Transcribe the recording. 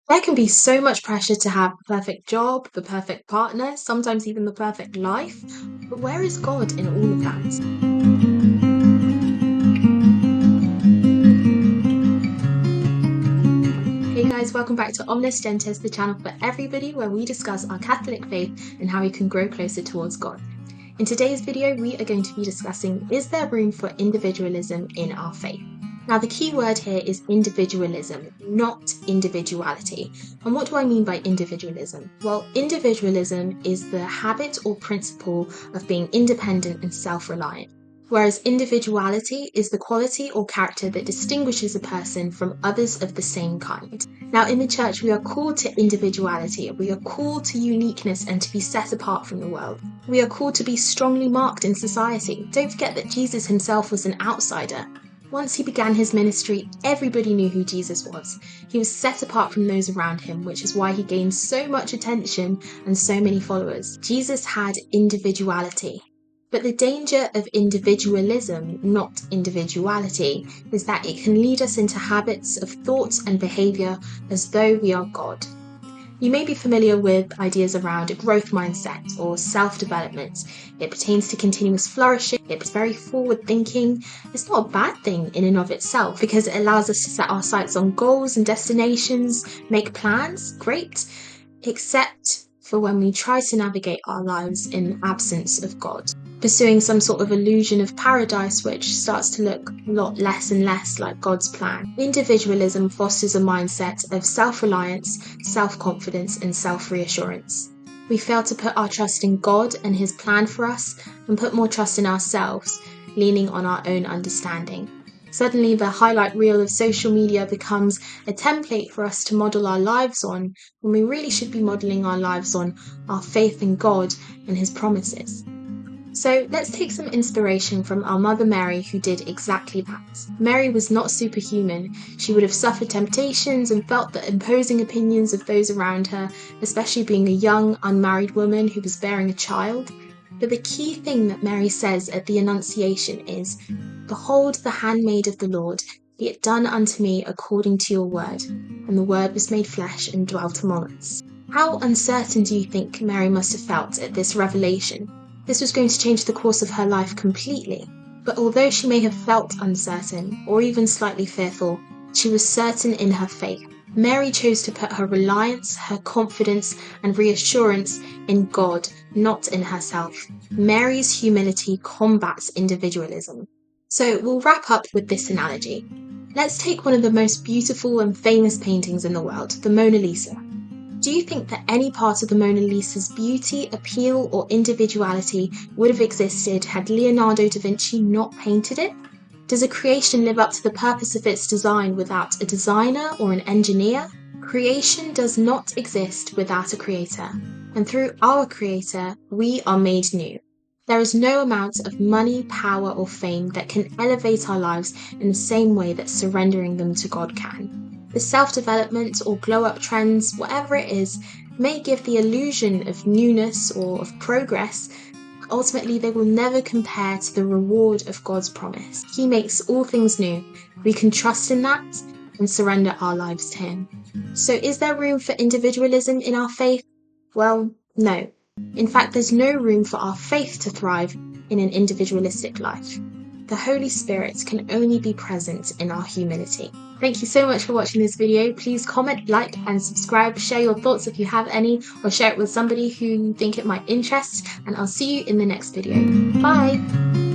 There can be so much pressure to have the perfect job, the perfect partner, sometimes even the perfect life. But where is God in all of that? Hey guys, welcome back to Omnes Gentes, the channel for everybody where we discuss our Catholic faith and how we can grow closer towards God. In today's video, we are going to be discussing, is there room for individualism in our faith? Now, the key word here is individualism, not individuality. And what do I mean by individualism? Well, individualism is the habit or principle of being independent and self-reliant, whereas individuality is the quality or character that distinguishes a person from others of the same kind. Now, in the church, we are called to individuality, we are called to uniqueness and to be set apart from the world. We are called to be strongly marked in society. Don't forget that Jesus himself was an outsider. Once he began his ministry, everybody knew who Jesus was. He was set apart from those around him, which is why he gained so much attention and so many followers. Jesus had individuality. But the danger of individualism, not individuality, is that it can lead us into habits of thoughts and behaviour as though we are God. You may be familiar with ideas around a growth mindset or self-development. It pertains to continuous flourishing. It's very forward-thinking. It's not a bad thing in and of itself because it allows us to set our sights on goals and destinations, make plans, great, except for when we try to navigate our lives in the absence of God, pursuing some sort of illusion of paradise which starts to look a lot less and less like God's plan. Individualism fosters a mindset of self-reliance, self-confidence and self-reassurance. We fail to put our trust in God and his plan for us and put more trust in ourselves, leaning on our own understanding. Suddenly, the highlight reel of social media becomes a template for us to model our lives on, when we really should be modeling our lives on our faith in God and his promises. So let's take some inspiration from our Mother Mary, who did exactly that. Mary was not superhuman. She would have suffered temptations and felt the imposing opinions of those around her, especially being a young, unmarried woman who was bearing a child. But the key thing that Mary says at the Annunciation is, "Behold the handmaid of the Lord, be it done unto me according to your word." And the word was made flesh and dwelt among us. How uncertain do you think Mary must have felt at this revelation? This was going to change the course of her life completely. But although she may have felt uncertain, or even slightly fearful, she was certain in her faith. Mary chose to put her reliance, her confidence, and reassurance in God, not in herself. Mary's humility combats individualism. So we'll wrap up with this analogy. Let's take one of the most beautiful and famous paintings in the world, the Mona Lisa. Do you think that any part of the Mona Lisa's beauty, appeal, or individuality would have existed had Leonardo da Vinci not painted it? Does a creation live up to the purpose of its design without a designer or an engineer? Creation does not exist without a creator, and through our creator, we are made new. There is no amount of money, power, or fame that can elevate our lives in the same way that surrendering them to God can. The self-development or glow-up trends, whatever it is, may give the illusion of newness or of progress. Ultimately, they will never compare to the reward of God's promise. He makes all things new. We can trust in that and surrender our lives to him. So is there room for individualism in our faith? Well, no. In fact, there's no room for our faith to thrive in an individualistic life. The Holy Spirit can only be present in our humility. Thank you so much for watching this video. Please comment, like, and subscribe. Share your thoughts if you have any, or share it with somebody who you think it might interest. And I'll see you in the next video. Bye!